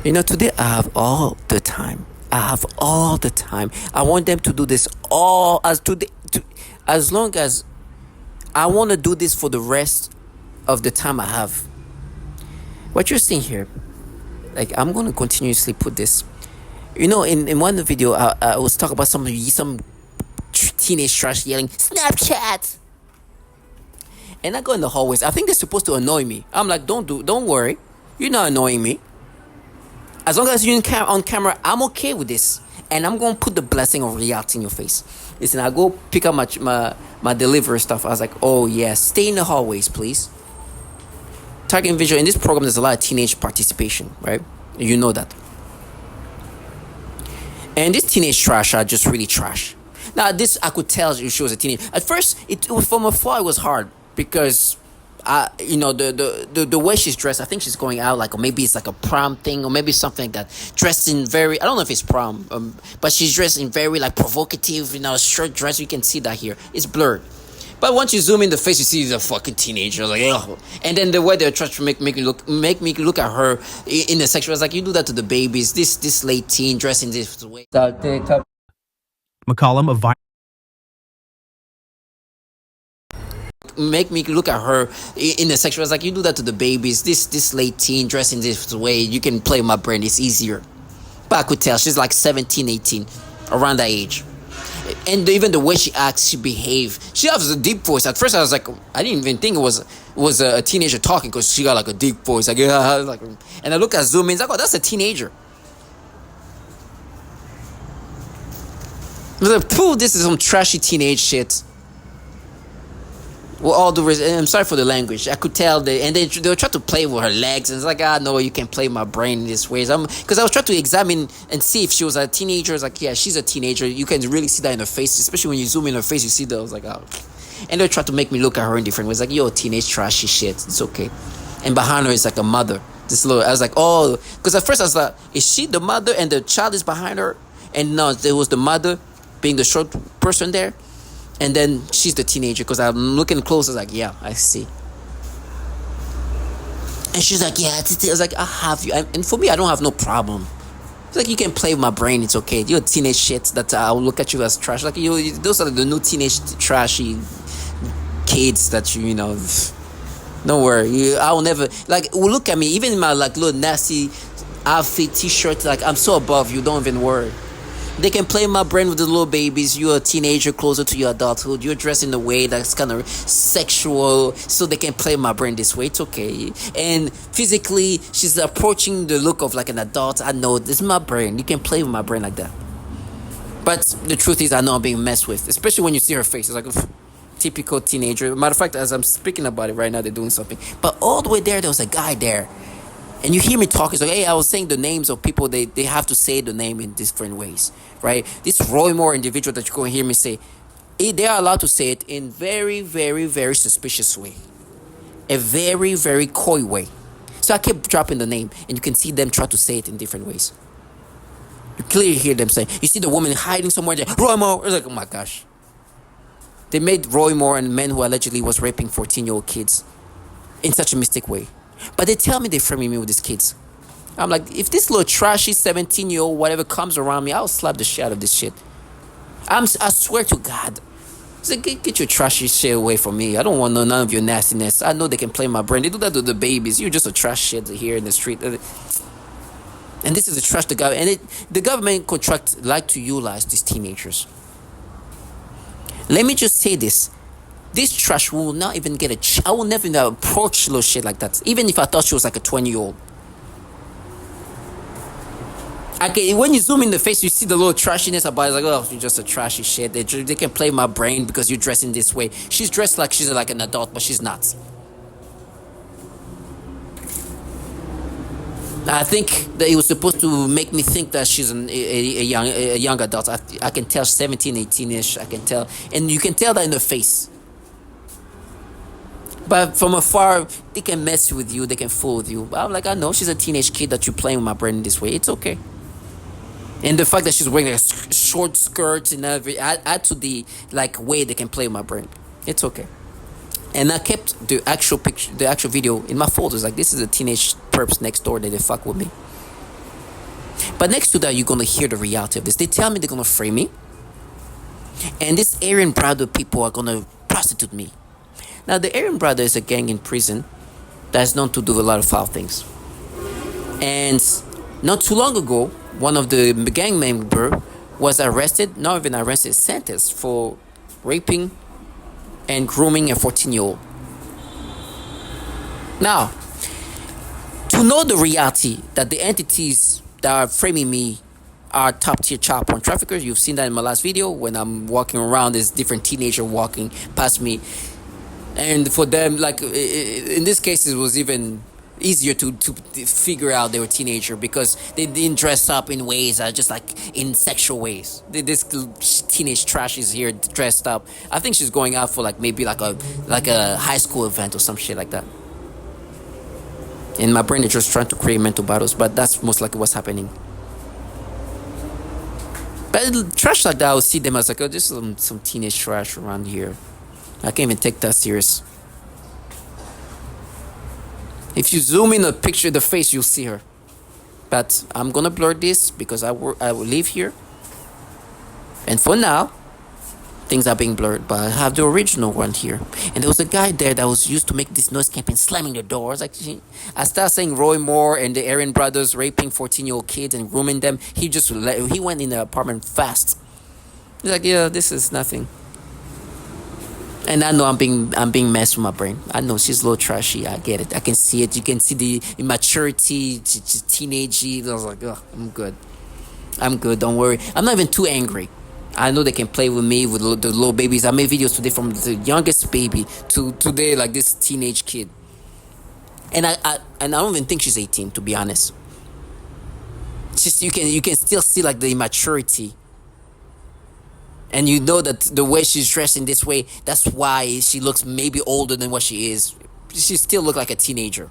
Today I have all the time. I have all the time. I want them to do this all as today, as long as I want to do this for the rest of the time I have. What you're seeing here, like I'm gonna continuously put this. In one video, I was talking about some teenage trash yelling Snapchat, and I go in the hallways. I think they're supposed to annoy me. I'm like, don't worry, you're not annoying me. As long as you're on camera, I'm okay with this. And I'm going to put the blessing of reality in your face. Listen, I go pick up my delivery stuff. I was like, oh, yeah, stay in the hallways, please. Targeting visual. In this program, there's a lot of teenage participation, right? You know that. And this teenage trash are just really trash. Now, this, I could tell she was a teenager. At first, it was from afar, it was hard because the way she's dressed, I think she's going out like, or maybe it's like a prom thing, or maybe something like that. Dressed in very, I don't know if it's prom, but she's dressed in very like provocative, short dress. You can see that here. It's blurred. But once you zoom in the face, you see the fucking teenager, like, ugh. And then the way they're trying to make me look at her in the sexual, it's like, you do that to the babies. This late teen dressing this way. McCollum of Make me look at her in the sexual. It's like, you do that to the babies. This late teen dressing this way, you can play my brain. It's easier. But I could tell she's like 17, 18, around that age. And even the way she acts, she behaves. She has a deep voice. At first, I was like, I didn't even think it was a teenager talking, because she got like a deep voice. Like, yeah, like, and I look at zoom in. It's like, oh, that's a teenager. I was like, pooh, this is some trashy teenage shit. Well, all the I'm sorry for the language. I could tell and they were trying to play with her legs, and it's like, no, you can play my brain in this way. Because I was trying to examine and see if she was a teenager. It's like, yeah, she's a teenager. You can really see that in her face, especially when you zoom in her face. You see that. I was like, oh. And they tried to make me look at her in different ways. Like, yo, teenage trashy shit. It's okay. And behind her is like a mother. I was like, oh, because at first I was like, is she the mother and the child is behind her? And no, there was the mother being the short person there. And then she's the teenager, because I'm looking close. I was like, yeah, I see. And she's like, yeah, I was like, I have you. And for me, I don't have no problem. It's like, you can play with my brain. It's okay. You're teenage shit that I'll look at you as trash. Like, those are the new teenage trashy kids that don't worry. I will never, like, look at me. Even in my, like, little nasty outfit, t-shirt, like, I'm so above you. Don't even worry. They can play my brain with the little babies. You're a teenager closer to your adulthood. You're dressed in a way that's kind of sexual, so they can play my brain this way. It's okay. And physically, she's approaching the look of like an adult. I know this is my brain. You can play with my brain like that. But the truth is, I know I'm being messed with, especially when you see her face. It's like a typical teenager. Matter of fact, as I'm speaking about it right now, they're doing something. But all the way there was a guy there. And you hear me talking, it's like, hey, I was saying the names of people, they have to say the name in different ways, right? This Roy Moore individual that you're going to hear me say, they are allowed to say it in very, very, very suspicious way. A very, very coy way. So I kept dropping the name, and you can see them try to say it in different ways. You clearly hear them say, you see the woman hiding somewhere there, Roy Moore. It's like, oh my gosh. They made Roy Moore and men who allegedly was raping 14-year-old kids in such a mystic way. But they tell me they're framing me with these kids. I'm like, if this little trashy 17-year-old whatever comes around me, I'll slap the shit out of this shit. I swear to God. It's like, get your trashy shit away from me. I don't want none of your nastiness. I know they can play my brain. They do that to the babies. You're just a trash shit here in the street. And this is the trash the government. And the government contract like to utilize these teenagers. Let me just say this. This trash will not even get I will never even approach little shit like that. Even if I thought she was like a 20-year-old. Okay, when you zoom in the face, you see the little trashiness about it. It's like, oh, you're just a trashy shit. They can play my brain because you're dressing this way. She's dressed like she's like an adult, but she's not. I think that it was supposed to make me think that she's a young adult. I can tell 17, 18-ish. I can tell. And you can tell that in her face. But from afar, they can mess with you. They can fool with you. But I'm like, I know she's a teenage kid that you're playing with my brain this way. It's okay. And the fact that she's wearing a short skirt and everything add to the like way they can play with my brain. It's okay. And I kept the actual video in my folders. Like, this is the teenage perps next door that they fuck with me. But next to that, you're gonna hear the reality of this. They tell me they're gonna frame me, and this Aryan Brother people are gonna prostitute me. Now, the Aryan Brother is a gang in prison that's known to do a lot of foul things. And not too long ago, one of the gang member was arrested, not even arrested, sentenced for raping and grooming a 14-year-old. Now, to know the reality that the entities that are framing me are top tier child porn traffickers, you've seen that in my last video when I'm walking around, there's different teenager walking past me. And for them, like in this case, it was even easier to figure out they were teenager because they didn't dress up in ways just like in sexual ways. This teenage trash is here dressed up. I think she's going out for like maybe like a high school event or some shit like that. In my brain, it's just trying to create mental battles, but that's most likely what's happening. But trash like that, I would see them as like, oh, this is some teenage trash around here. I can't even take that serious. If you zoom in a picture of the face, you'll see her. But I'm gonna blur this because I will live here. And for now, things are being blurred, but I have the original one here. And there was a guy there that was used to make this noise campaign, slamming the doors. Like, I started saying Roy Moore and the Aryan brothers raping 14-year-old kids and grooming them. He went in the apartment fast. He's like, yeah, this is nothing. And I know I'm being messed with my brain. I know she's a little trashy. I get it. I can see it. You can see the immaturity, teenagey. I was like, oh, I'm good. Don't worry. I'm not even too angry. I know they can play with me with the little babies. I made videos today from the youngest baby to today, like this teenage kid. And I don't even think she's 18, to be honest. It's just you can still see like the immaturity. And you know that the way she's dressed in this way, that's why she looks maybe older than what she is. She still looks like a teenager.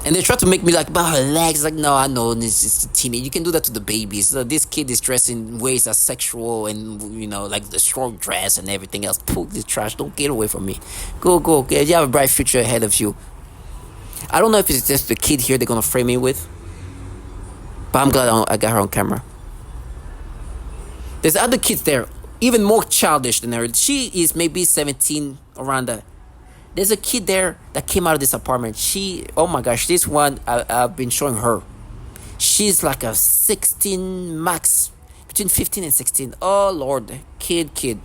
And they try to make me like about her legs. Like, no, I know this is a teenage. You can do that to the babies. So this kid is dressed in ways that's sexual and, like the short dress and everything else. Pooh, this trash. Don't get away from me. Go. You have a bright future ahead of you. I don't know if it's just the kid here they're going to frame me with. But I'm glad I got her on camera. There's other kids there, even more childish than her. She is maybe 17, around that. There's a kid there that came out of this apartment. Oh my gosh, this one I've been showing her. She's like a 16 max, between 15 and 16. Oh Lord, kid.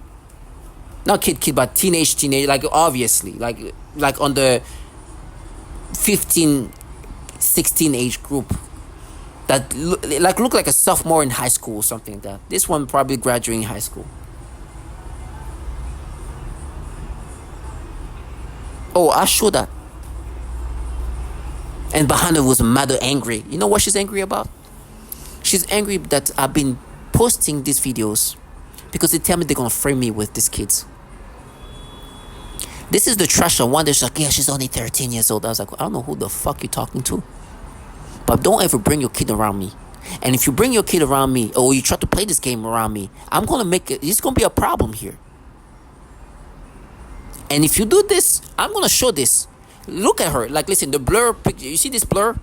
Not kid, but teenage, like obviously, like on the 15, 16 age group. That look like a sophomore in high school or something like that. This one probably graduating high school. Oh, I showed that. And behind her was mother angry. You know what she's angry about? She's angry that I've been posting these videos because they tell me they're gonna frame me with these kids. This is the trash one that's like, yeah, she's only 13 years old. I was like, I don't know who the fuck you're talking to. But don't ever bring your kid around me. And if you bring your kid around me, or you try to play this game around me, I'm going to make it, it's going to be a problem here. And if you do this, I'm going to show this. Look at her. Like, listen, the blur picture, you see this blur?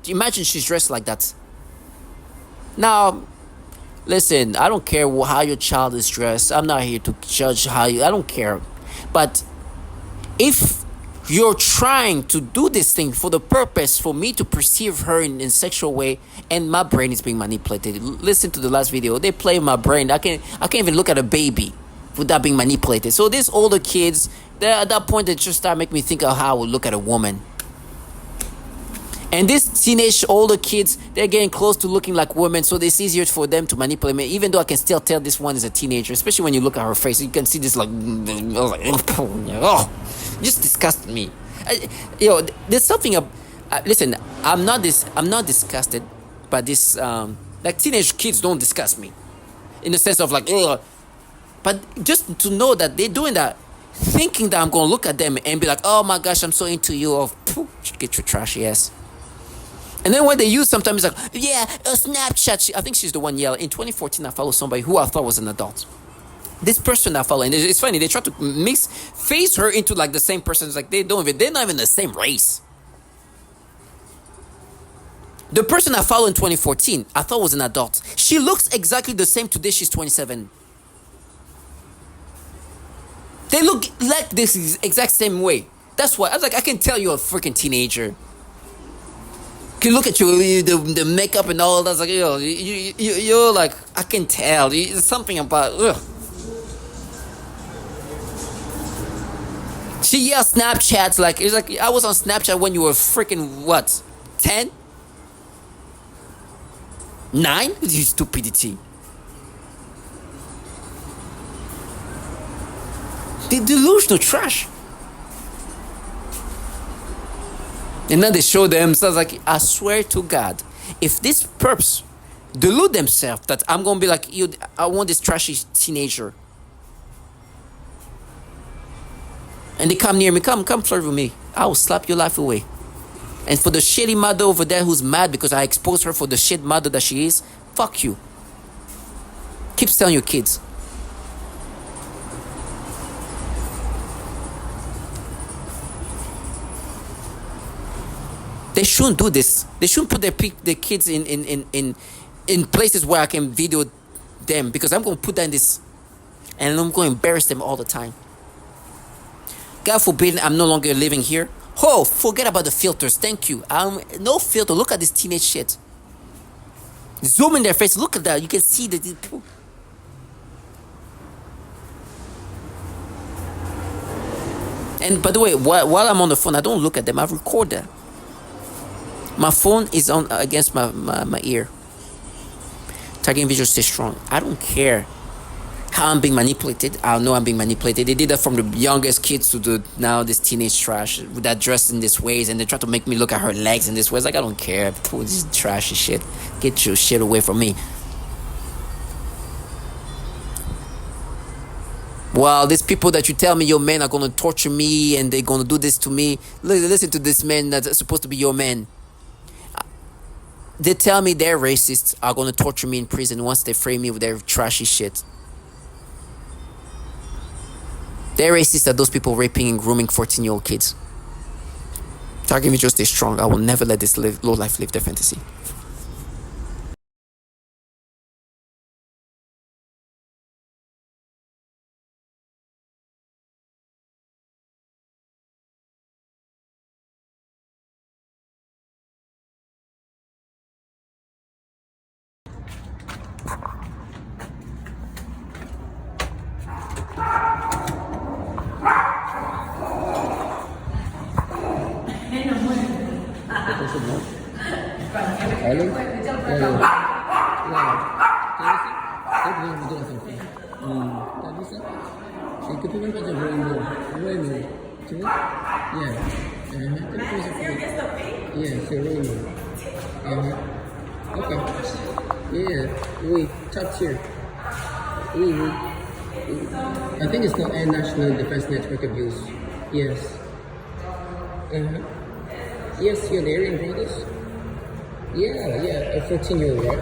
Imagine she's dressed like that. Now, listen, I don't care how your child is dressed. I'm not here to judge I don't care. But if you're trying to do this thing for the purpose for me to perceive her in a sexual way, and my brain is being manipulated. Listen to the last video. They play my brain. I can't even look at a baby without being manipulated. So these older kids, at that point, they just start making me think of how I would look at a woman. And these teenage older kids, they're getting close to looking like women, so it's easier for them to manipulate me, even though I can still tell this one is a teenager, especially when you look at her face. You can see this like oh, just disgusted me. There's something listen, I'm not disgusted by this like teenage kids don't disgust me in the sense of like ugh. But just to know that they're doing that, thinking that I'm gonna look at them and be like, oh my gosh, I'm so into you, or get your trashy ass. And then when they use sometimes it's like, yeah, a Snapchat. I think she's the one yelling. In 2014, I followed somebody who I thought was an adult. This person I follow, and it's funny, they try to face her into like the same person. It's like they're not even the same race. The person I followed in 2014, I thought was an adult. She looks exactly the same today. She's 27. They look like this exact same way. That's why I was like, I can tell you're a freaking teenager. Can look at you, the makeup and all that's like, you're like, I can tell. There's something about, ugh. She yells Snapchats like, it's like, I was on Snapchat when you were freaking, what, 10? 9? You stupidity. They delusional trash. And then they show themselves like, I swear to God, if these perps delude themselves that I'm gonna be like, you, I want this trashy teenager, and they come near me, come flirt with me, I will slap your life away. And for the shitty mother over there who's mad because I exposed her for the shit mother that she is, fuck you. Keep telling your kids. They shouldn't do this. They shouldn't put their kids in places where I can video them, because I'm going to put that in this and I'm going to embarrass them all the time. God forbid I'm no longer living here. Oh, forget about the filters. Thank you. No filter. Look at this teenage shit. Zoom in their face. Look at that. You can see the. And by the way, while I'm on the phone, I don't look at them. I record that. My phone is on against my ear. Targeting visual stay strong. I don't care how I'm being manipulated. I know I'm being manipulated. They did that from the youngest kids to the now this teenage trash that dressed in this ways, and they try to make me look at her legs in this way. Like, I don't care. This is trashy shit. Get your shit away from me. Well, these people that you tell me your men are gonna torture me and they're gonna do this to me. Listen to this man that's supposed to be your man. They tell me they're racists, are gonna torture me in prison once they frame me with their trashy shit. They're racist are those people raping and grooming 14-year-old kids. Target me, just stay strong. I will never let this low life live their fantasy. Allô? T'as vu ça? Et que tu peux pas dire Rainbow. Rainbow. Tu vois? Yeah. Yeah, c'est Rainbow. Okay. Yeah. Oui, top tier. Oui, oui. I think it's called National Defense Network Abuse. Yes. Yes, you're the Aryan Brothers? Yeah, a 14-year-old, right?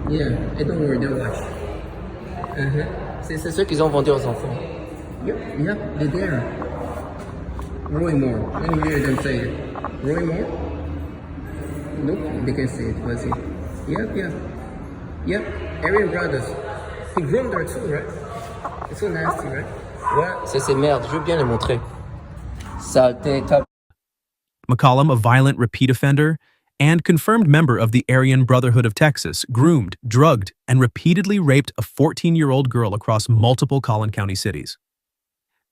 Yeah, and don't worry, they'll watch. C'est ceux qu'ils ont vendu aux enfants. Yep, they're there. Roy Moore. When you hear them say it. Roy Moore? Nope, they can say it, was it? Yep, Aryan Brothers. He groomed her too, right? It's so nasty, right? What? C'est ces merdes, je veux bien les montrer. Saleté, top. McCollum, a violent repeat offender and confirmed member of the Aryan Brotherhood of Texas, groomed, drugged, and repeatedly raped a 14-year-old girl across multiple Collin County cities.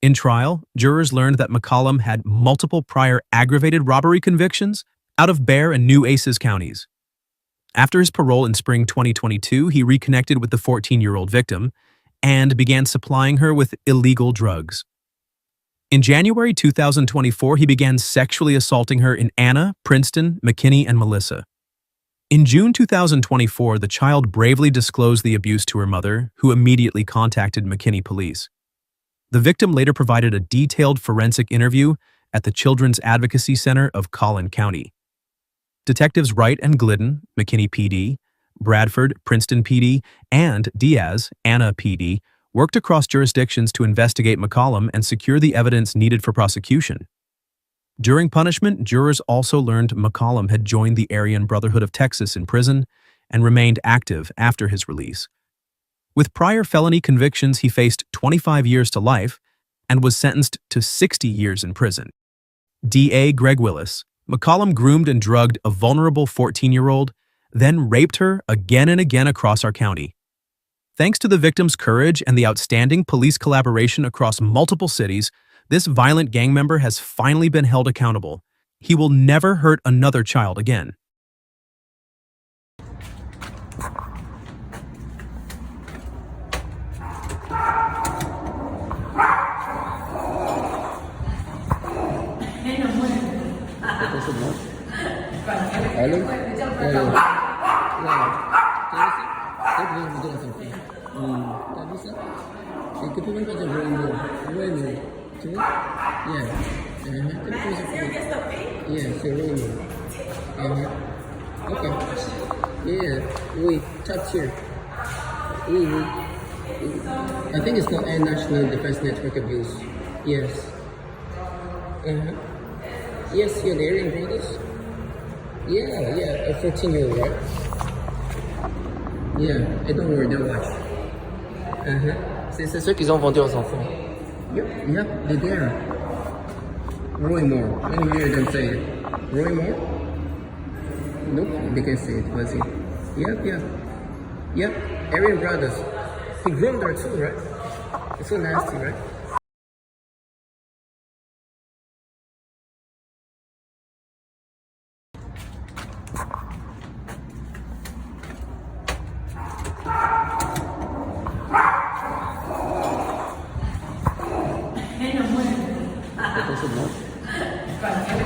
In trial, jurors learned that McCollum had multiple prior aggravated robbery convictions out of Bexar and New Aces counties. After his parole in spring 2022, he reconnected with the 14-year-old victim and began supplying her with illegal drugs. In January 2024, he began sexually assaulting her in Anna, Princeton, McKinney, and Melissa. In June 2024, the child bravely disclosed the abuse to her mother, who immediately contacted McKinney police. The victim later provided a detailed forensic interview at the Children's Advocacy Center of Collin County. Detectives Wright and Glidden, McKinney PD, Bradford, Princeton PD, and Diaz, Anna PD, worked across jurisdictions to investigate McCollum and secure the evidence needed for prosecution. During punishment, jurors also learned McCollum had joined the Aryan Brotherhood of Texas in prison and remained active after his release. With prior felony convictions, he faced 25 years to life and was sentenced to 60 years in prison. DA Greg Willis, McCollum groomed and drugged a vulnerable 14-year-old, then raped her again and again across our county. Thanks to the victim's courage and the outstanding police collaboration across multiple cities, this violent gang member has finally been held accountable. He will never hurt another child again. Allô? T'as vu ça? Et que tu veux pas dire Rainbow. Tu vois? Yeah. Yeah, c'est Rainbow. Okay. Yeah. Oui, top tier. Oui. I think it's called National Defense Network Abuse. Yes. Yes, you're the Aryan Brothers? Yeah, a 14-year-old, right? Yeah, and don't worry, they'll watch. C'est ceux qu'ils ont vendu aux enfants. Yep, they're there. Roy Moore, let me hear them say it. Roy Moore? Nope, they can say it, was he? Yep, Aryan Brothers. He groomed her too, right? It's so nasty, right?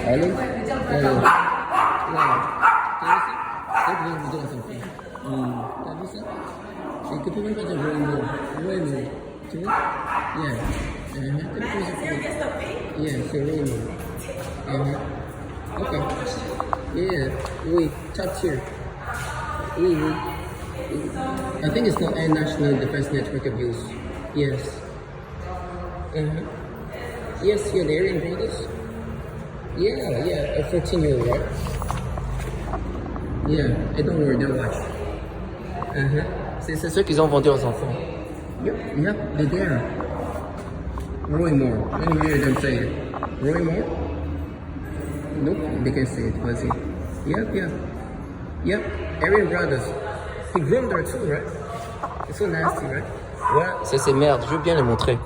Allô? T'as vu ça? Et que tu veux pas dire Rainbow. Tu vois? Yeah. Yeah, c'est Rainbow. Okay. Yeah, oui, top tier. Oui. I think it's called National Defense Network Abuse. Yes. Yes, you're the Aryan Brothers? Yeah, a 14-year-old, right? Yeah, and don't worry, they'll watch. C'est ceux qu'ils ont vendu aux enfants. Yep, they're there. Roy Moore, let me hear them say it. Roy Moore? Nope, they can say it, was he? Yep, Aryan Brothers. He groomed her too, right? It's so nasty, right? Ouais, c'est merde, je veux bien les montrer.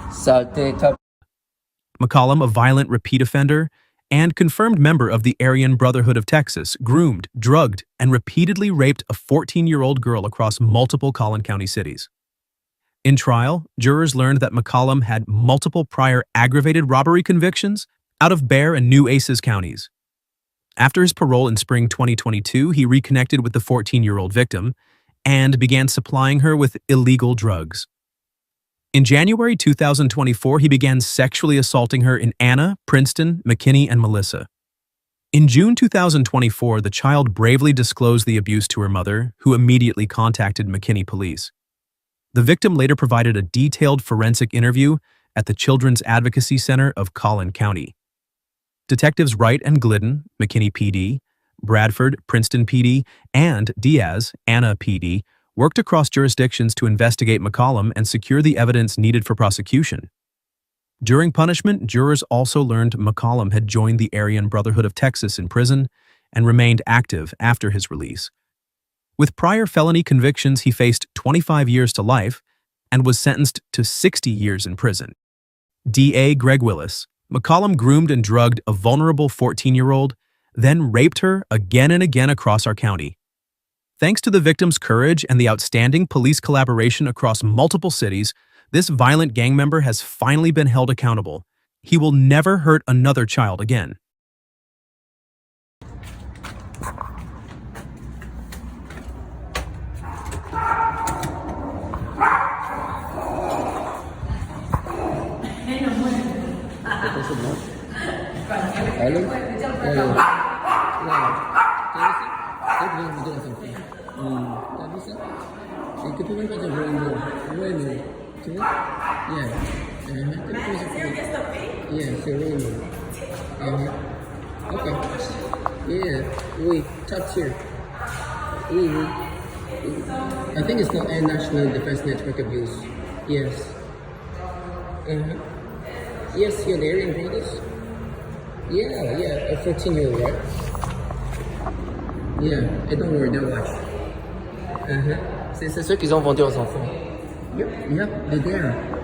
Saleté, top. McCollum, a violent repeat offender and confirmed member of the Aryan Brotherhood of Texas, groomed, drugged, and repeatedly raped a 14-year-old girl across multiple Collin County cities. In trial, jurors learned that McCollum had multiple prior aggravated robbery convictions out of Bexar and New Aces counties. After his parole in spring 2022, he reconnected with the 14-year-old victim and began supplying her with illegal drugs. In January 2024, he began sexually assaulting her in Anna, Princeton, McKinney, and Melissa. In June 2024, the child bravely disclosed the abuse to her mother, who immediately contacted McKinney police. The victim later provided a detailed forensic interview at the Children's Advocacy Center of Collin County. Detectives Wright and Glidden, McKinney PD, Bradford, Princeton PD, and Diaz, Anna PD, worked across jurisdictions to investigate McCollum and secure the evidence needed for prosecution. During punishment, jurors also learned McCollum had joined the Aryan Brotherhood of Texas in prison and remained active after his release. With prior felony convictions, he faced 25 years to life and was sentenced to 60 years in prison. DA Greg Willis, McCollum groomed and drugged a vulnerable 14-year-old, then raped her again and again across our county. Thanks to the victim's courage and the outstanding police collaboration across multiple cities, this violent gang member has finally been held accountable. He will never hurt another child again. Allô? T'as vu ça? Et que tu veux pas dire Rainbow. Tu vois? Yeah, c'est Rainbow. Oui, top tier. Oui, oui. I think it's called National Defense Network Abuse. Yes. Uh-huh. Yes, you're there in Vegas? Yeah, yeah, a 14-year-old, right? Yeah, et don't worry, they'll watch. Uh-huh. C'est ceux qu'ils ont vendu aux enfants. Yep, yep, they're there.